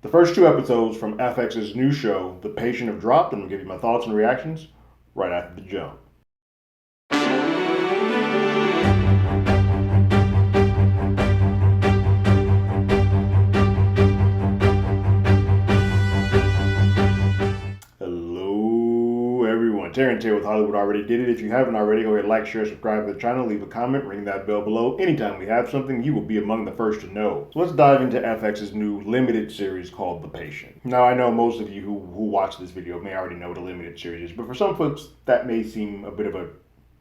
The first two episodes from FX's new show, The Patient, have dropped, and I'll give you my thoughts and reactions right after the jump. Hello, everyone. Terrence here with Hollywood Already Did It. If you haven't already, go ahead, like, share, subscribe to the channel, leave a comment, ring that bell below. Anytime we have something, you will be among the first to know. So let's dive into FX's new limited series called The Patient. Now, I know most of you who watch this video may already know what a limited series is, but for some folks, that may seem a bit of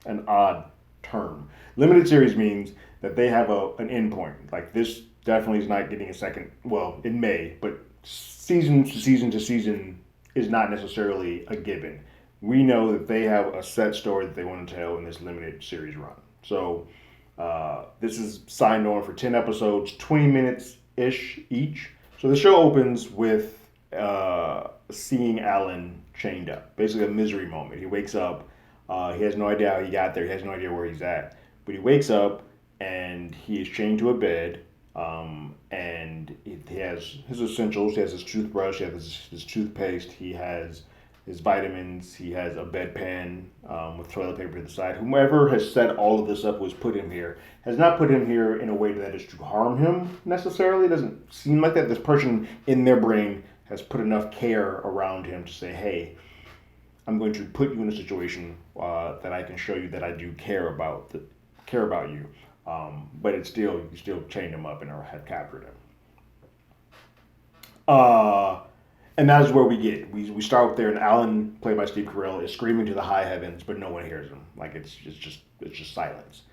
an odd term. Limited series means that they have an end point. Like, this definitely is not getting a second, well, it may, but season to season to season is not necessarily a given. We know that they have a set story that they want to tell in this limited series run. So this is signed on for 10 episodes, 20 minutes ish each. So the show opens with seeing Alan chained up, basically a misery moment. He wakes up, he has no idea how he got there, he has no idea where he's at, but he wakes up and he is chained to a bed. And he has his essentials. He has his toothbrush. He has his toothpaste. He has his vitamins. He has a bedpan with toilet paper to the side. Whomever has set all of this up was put him here. Has not put him here in a way that is to harm him necessarily. It doesn't seem like that. This person in their brain has put enough care around him to say, "Hey, I'm going to put you in a situation that I can show you that I do care about you." But it's still, you still chained him up and have captured him. And that is where we get. We start there, and Alan, played by Steve Carell, is screaming to the high heavens, but no one hears him. Like it's just silence.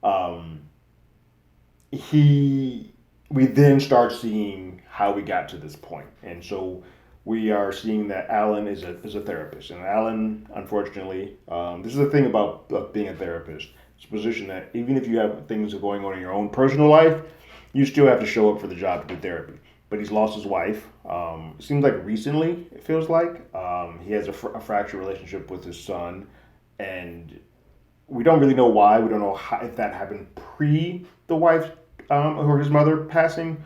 Um, we then start seeing how we got to this point, and so we are seeing that Alan is a therapist, and Alan, unfortunately, this is the thing about being a therapist. It's a position that even if you have things going on in your own personal life, you still have to show up for the job to do therapy. But he's lost his wife. It seems like recently, it feels like. He has a fractured relationship with his son. And we don't really know why. We don't know if that happened pre the wife or his mother passing,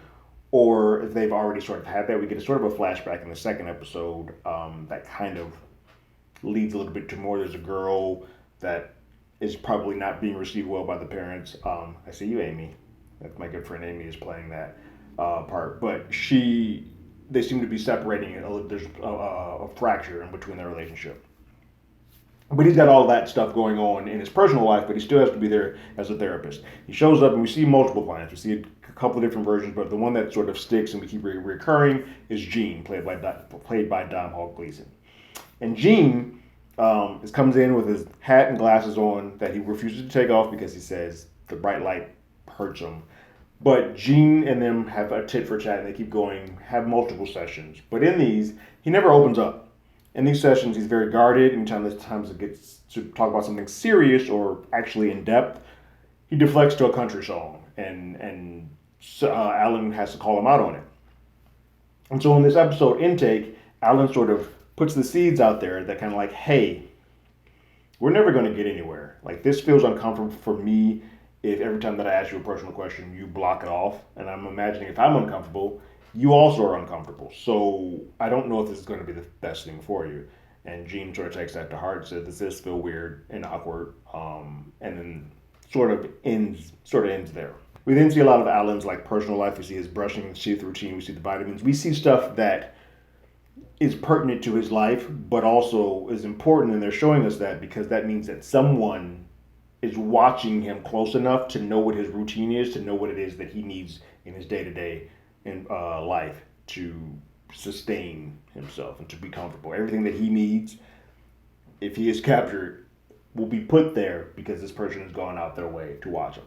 or if they've already sort of had that. We get a sort of a flashback in the second episode that kind of leads a little bit to more. There's a girl that is probably not being received well by the parents. I see you, Amy. That's my good friend Amy is playing that part. But they seem to be separating it. There's a fracture in between their relationship. But he's got all that stuff going on in his personal life, but he still has to be there as a therapist. He shows up, and we see multiple clients. We see a couple of different versions, but the one that sort of sticks and we keep recurring is Gene, played by Domhnall Gleeson. And Gene comes in with his hat and glasses on that he refuses to take off because he says the bright light hurts him. But Gene and them have a tit for tat, and they keep going, have multiple sessions. But in these, he never opens up. In these sessions, he's very guarded. Anytime there's times it gets to talk about something serious or actually in depth, he deflects to a country song, and Alan has to call him out on it. And so in this episode intake, Alan sort of puts the seeds out there that kind of like, hey, we're never going to get anywhere. Like, this feels uncomfortable for me if every time that I ask you a personal question, you block it off. And I'm imagining if I'm uncomfortable, you also are uncomfortable. So I don't know if this is going to be the best thing for you. And Gene sort of takes that to heart and says, this does feel weird and awkward. And then sort of ends there. We then see a lot of Alan's like personal life. We see his brushing his teeth routine. We see the vitamins. We see stuff that is pertinent to his life, but also is important. And they're showing us that because that means that someone is watching him close enough to know what his routine is, to know what it is that he needs in his day-to-day life to sustain himself and to be comfortable. Everything that he needs, if he is captured, will be put there because this person has gone out their way to watch him.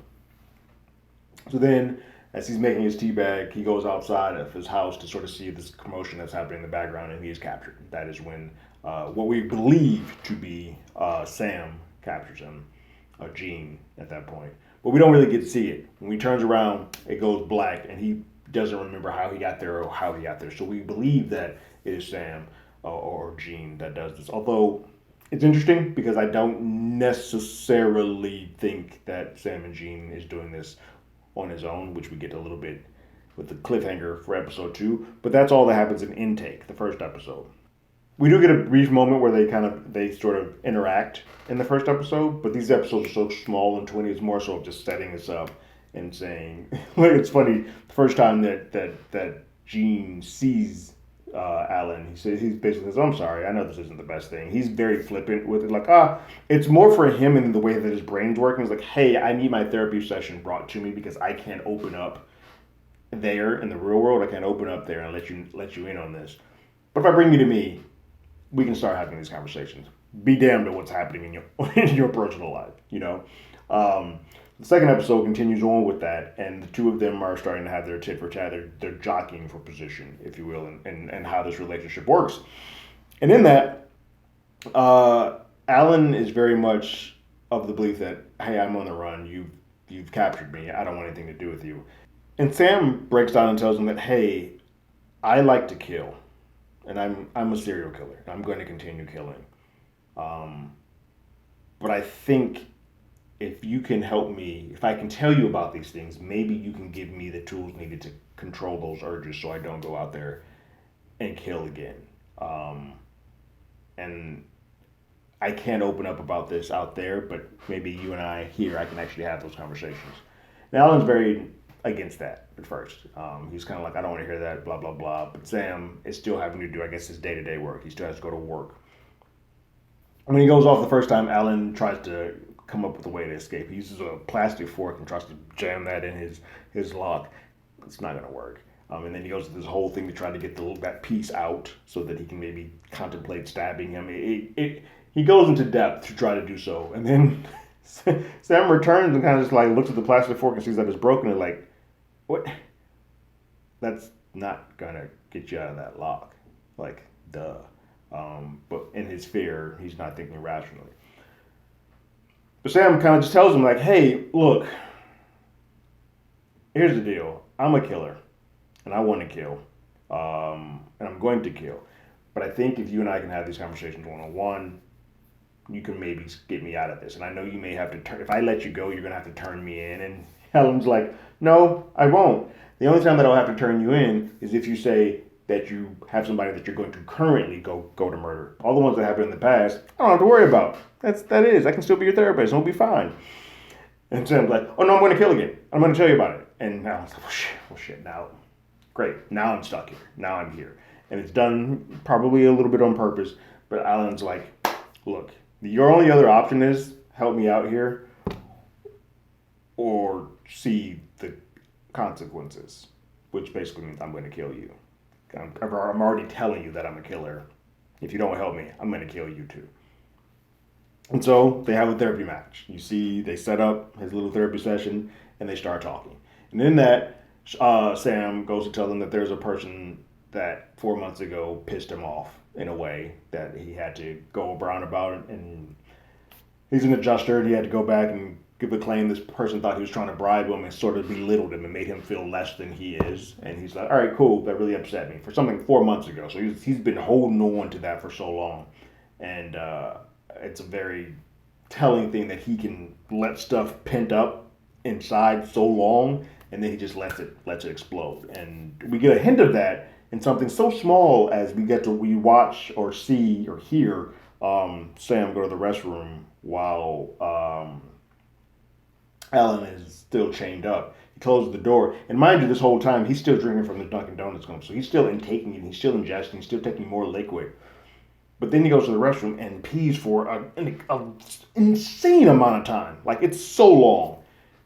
So then, as he's making his tea bag, he goes outside of his house to sort of see this commotion that's happening in the background, and he is captured. That is when what we believe to be Sam captures him, Gene, at that point. But we don't really get to see it. When he turns around, it goes black, and he doesn't remember how he got there or how he got there. So we believe that it is Sam or Gene that does this. Although it's interesting because I don't necessarily think that Sam and Gene is doing this on his own, which we get a little bit with the cliffhanger for episode 2. But that's all that happens in intake, the first episode. We do get a brief moment where they sort of interact in the first episode, but these episodes are so small and 20 is more so just setting us up and saying, like, it's funny, the first time that Gene sees Alan, he basically says, I'm sorry, I know this isn't the best thing. He's very flippant with it, like, it's more for him in the way that his brain's working. It's like, hey, I need my therapy session brought to me because I can't open up there in the real world. I can't open up there and let you in on this. But if I bring you to me, we can start having these conversations. Be damned to what's happening in your in your personal life, you know. The second episode continues on with that, and the two of them are starting to have their tit for tat. They're jockeying for position, if you will, and how this relationship works. And in that, Alan is very much of the belief that, hey, I'm on the run. You've captured me. I don't want anything to do with you. And Sam breaks down and tells him that, hey, I like to kill, and I'm a serial killer. And I'm going to continue killing. But I think if you can help me, if I can tell you about these things, maybe you can give me the tools needed to control those urges so I don't go out there and kill again. And I can't open up about this out there, but maybe you and I here, I can actually have those conversations. Now, Alan's very against that at first. He's kind of like, I don't want to hear that, blah, blah, blah. But Sam is still having to do, I guess, his day-to-day work. He still has to go to work. When he goes off the first time, Alan tries to come up with a way to escape. He uses a plastic fork and tries to jam that in his lock. It's not going to work. And then he goes to this whole thing to try to get that piece out so that he can maybe contemplate stabbing him. He goes into depth to try to do so. And then Sam returns and kind of just like looks at the plastic fork and sees that it's broken and like, what? That's not going to get you out of that lock. Like, duh. But in his fear, he's not thinking rationally. But Sam kind of just tells him, like, hey, look, here's the deal. I'm a killer, and I want to kill, and I'm going to kill. But I think if you and I can have these conversations one-on-one, you can maybe get me out of this. And I know you may have to turn, if I let you go, you're going to have to turn me in. And Helen's like, no, I won't. The only time that I'll have to turn you in is if you say that you have somebody that you're going to currently go to murder. All the ones that happened in the past, I don't have to worry about. I can still be your therapist, and it'll be fine. And Sam's like, oh no, I'm going to kill again. I'm going to tell you about it. And now it's like, well shit, now, great. Now I'm stuck here. Now I'm here. And it's done probably a little bit on purpose, but Alan's like, look, your only other option is help me out here or see the consequences, which basically means I'm going to kill you. I'm already telling you that I'm a killer. If you don't help me, I'm going to kill you too. And so they have a therapy match. You see, they set up his little therapy session and they start talking. And in that, Sam goes to tell them that there's a person that 4 months ago pissed him off in a way that he had to go around about it. And he's an adjuster and he had to go back and give a claim this person thought he was trying to bribe him and sort of belittled him and made him feel less than he is. And he's like, all right, cool, that really upset me for something 4 months ago. So he's been holding on to that for so long. And it's a very telling thing that he can let stuff pent up inside so long and then he just lets it explode. And we get a hint of that in something so small as we watch or see or hear Sam go to the restroom while Alan is still chained up. He closes the door. And mind you, this whole time, he's still drinking from the Dunkin' Donuts cup. So he's still intaking it. He's still ingesting. He's still taking more liquid. But then he goes to the restroom and pees for an insane amount of time. Like, it's so long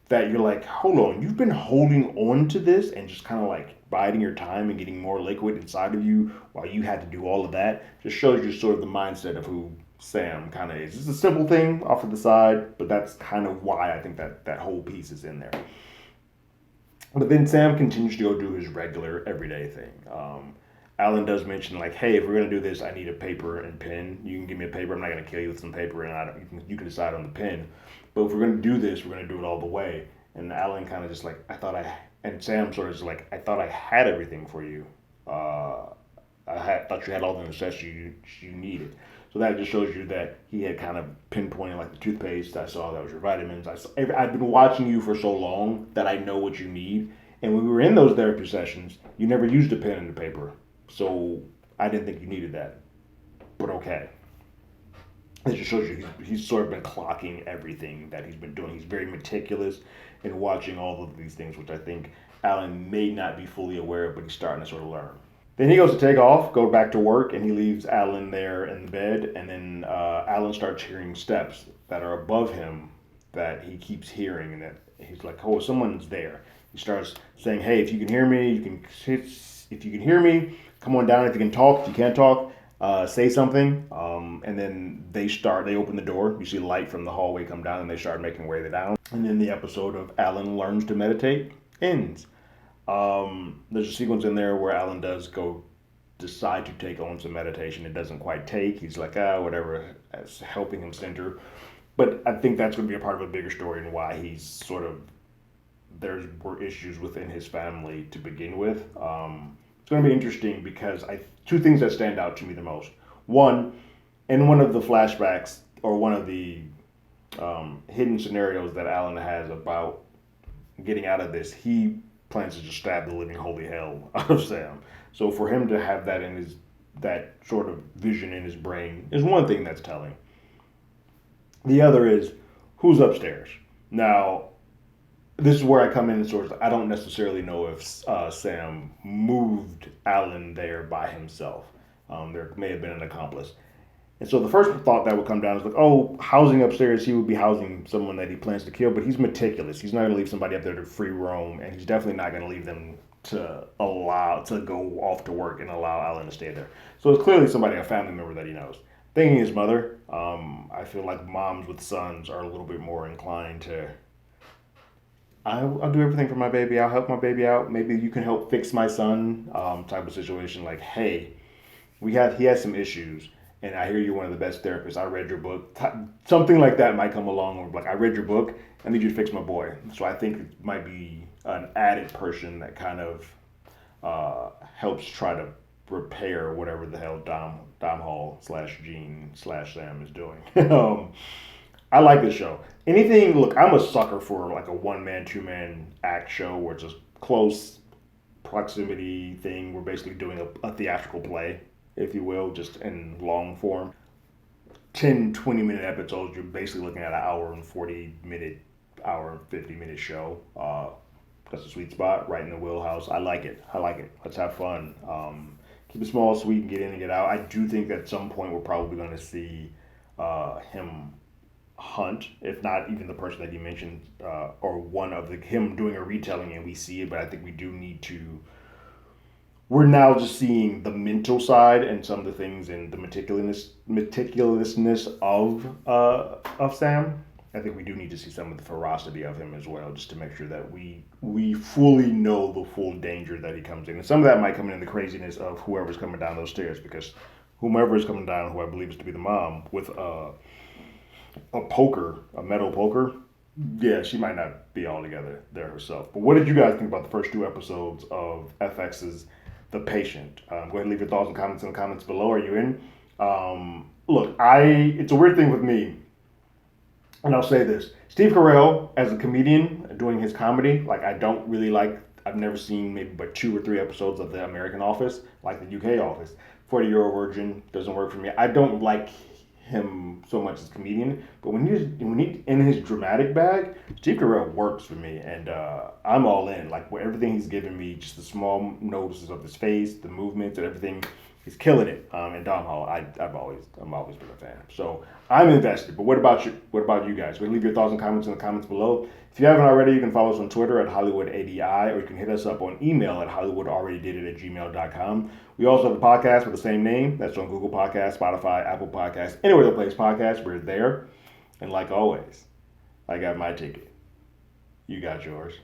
that you're like, hold on. You've been holding on to this and just kind of like biding your time and getting more liquid inside of you while you had to do all of that. Just shows you sort of the mindset of who Sam kind of is. It's a simple thing off to the side, but that's kind of why I think that whole piece is in there. But then Sam continues to go do his regular everyday thing. Alan does mention like, hey, if we're gonna do this, I need a paper and pen. You can give me a paper. I'm not gonna kill you with some paper, and you can decide on the pen. But if we're gonna do this, we're gonna do it all the way. And Alan kind of just like, and Sam sort of just like, I thought I had everything for you. Thought you had all the necessities you needed. So that just shows you that he had kind of pinpointed like the toothpaste. I saw that was your vitamins. I've been watching you for so long that I know what you need. And when we were in those therapy sessions, you never used a pen and a paper. So I didn't think you needed that. But okay. It just shows you he's sort of been clocking everything that he's been doing. He's very meticulous in watching all of these things, which I think Alan may not be fully aware of, but he's starting to sort of learn. Then he goes to take off, go back to work, and he leaves Alan there in the bed. And then Alan starts hearing steps that are above him that he keeps hearing, and that he's like, "Oh, someone's there." He starts saying, "Hey, if you can hear me, if you can hear me, come on down. If you can talk, if you can't talk, say something." And then they open the door. You see light from the hallway come down, and they start making their way down. And then the episode of Alan learns to meditate ends. There's a sequence in there where Alan does go decide to take on some meditation. It doesn't quite take. He's like, whatever, it's helping him center. But I think that's going to be a part of a bigger story and why he's sort of, were issues within his family to begin with. It's going to be interesting because two things that stand out to me the most. One, in one of the flashbacks or one of the hidden scenarios that Alan has about getting out of this, he plans to just stab the living holy hell out of Sam. So for him to have that that sort of vision in his brain is one thing that's telling. The other is who's upstairs. Now, this is where I come in and sort of, I don't necessarily know if Sam moved Alan there by himself. There may have been an accomplice. And so the first thought that would come down is like, oh, housing upstairs, he would be housing someone that he plans to kill, but he's meticulous. He's not going to leave somebody up there to free roam, and he's definitely not going to leave them to go off to work and allow Alan to stay there. So it's clearly a family member that he knows. Thinking his mother, I feel like moms with sons are a little bit more inclined to, I'll do everything for my baby. I'll help my baby out. Maybe you can help fix my son, type of situation. Like, hey, he has some issues, and I hear you're one of the best therapists. I read your book. Something like that might come along. Like, I read your book. I need you to fix my boy. So I think it might be an added person that kind of helps try to repair whatever the hell Domhnall / Gene / Sam is doing. I like this show. Look, I'm a sucker for like a one-man, two-man act show where it's a close proximity thing. We're basically doing a theatrical play, if you will, just in long form. 10, 20-minute episodes, you're basically looking at an hour and 50-minute show. That's a sweet spot, right in the wheelhouse. I like it. Let's have fun. Keep it small so we can get in and get out. I do think at some point we're probably going to see him hunt, if not even the person that you mentioned, or one of him doing a retelling and we see it, but I think we do need to. We're now just seeing the mental side and some of the things and the meticulousness of Sam. I think we do need to see some of the ferocity of him as well, just to make sure that we fully know the full danger that he comes in. And some of that might come in the craziness of whoever's coming down those stairs, because whomever is coming down, who I believe is to be the mom, with a metal poker, yeah, she might not be all together there herself. But what did you guys think about the first two episodes of FX's The Patient? Go ahead and leave your thoughts and comments in the comments below. Are you in? Look, it's a weird thing with me. And I'll say this. Steve Carell, as a comedian, doing his comedy, like, I don't really like, I've never seen maybe but 2 or 3 episodes of The American Office, like the UK Office. 40-Year-Old Virgin doesn't work for me. I don't like him so much as a comedian, but when he's in his dramatic bag, Steve Carell works for me, and I'm all in. Like, everything he's giving me, just the small notices of his face, the movements, and everything, he's killing it. And Domhnall, I'm always been a fan, so I'm invested. But what about you? What about you guys? Leave your thoughts and comments in the comments below. If you haven't already, you can follow us on Twitter at HollywoodADI, or you can hit us up on email at HollywoodAlreadyDidIt@gmail.com. We also have a podcast with the same name. That's on Google Podcasts, Spotify, Apple Podcasts, anywhere that plays podcasts. We're there. And like always, I got my ticket. You got yours.